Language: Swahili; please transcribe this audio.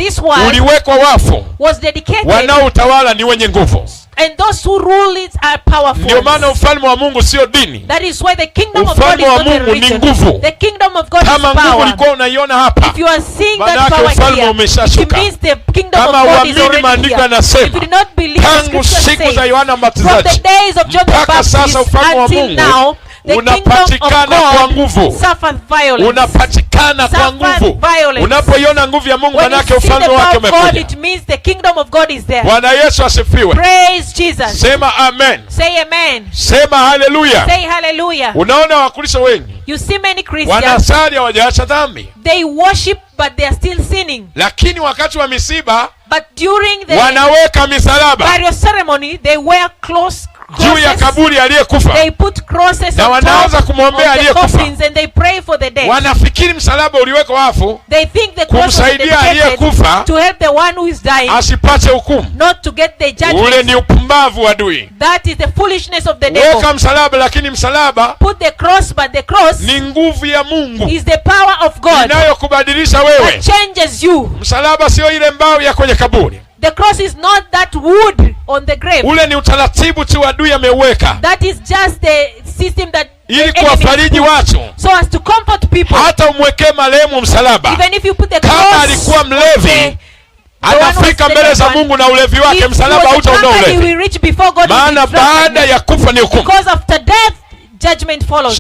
this world uliwekwa wafu, was dedicated, wanaotawala ni wenye nguvu. and those who rule it are powerful. Ndio maana ufalme wa Mungu sio dini. That is why the kingdom of God Ufalme is wa not a Mungu ni religion. nguvu. The kingdom of God is Kama nguvu power. ulikuwa unaiona hapa, If you are seeing that manake power ufalme here, it umeshashuka. means the kingdom Kama of God is uamini already maandiko here. yanasema, If you do not believe the tangu scripture siku says, za Yohana from the Mbatizaji days of John the mpaka Baptist sasa ufalme wa until Mungu now, the kingdom of unapatikana kwa God nguvu. suffered violence. Unapatikana kwa nguvu. Violence. Unapoiona nguvu ya Mungu, When you manake see the ufalme wake power of God, umekuja. it means the kingdom of God is there. Bwana Yesu asifiwe. Praise Jesus. Sema amen. Say amen. Sema haleluya. Say hallelujah. Unaona Wakristo wengi You see many Christians, wanasali hawajaacha dhambi, they worship but they are still sinning. lakini wakati wa misiba But during the wanaweka misalaba burial ceremony, they wear crosses. juu ya kaburi aliyekufa, They put crosses na on wanaanza top kumwombea of the aliyekufa. coffins and they pray for the dead. Wanafikiri msalaba uliwekwa wafu They think the cross was kumsaidia aliyekufa dedicated to help the one who is dying, asipate hukumu. not to get the Ule judgment. ni upumbavu wa adui. That is the foolishness of the devil. Weka msalaba, lakini msalaba Put the cross, but the cross ni nguvu ya Mungu is the power of God inayokubadilisha wewe. that changes you. Msalaba sio ile mbao ya kwenye kaburi. The cross is not that wood on the grave. Ule ni utaratibu tu adui ameuweka That is just the system that the ili enemy kuwafariji put, watu. so as to comfort people. Hata umwekee marehemu msalaba, Even if you put the kama cross, alikuwa mlevi, the anafika mbele za Mungu na ulevi wake, msalaba hautaondoa ulevi. will reach before God, Maana baada ya kufa ni hukumu. because after death judgment follows.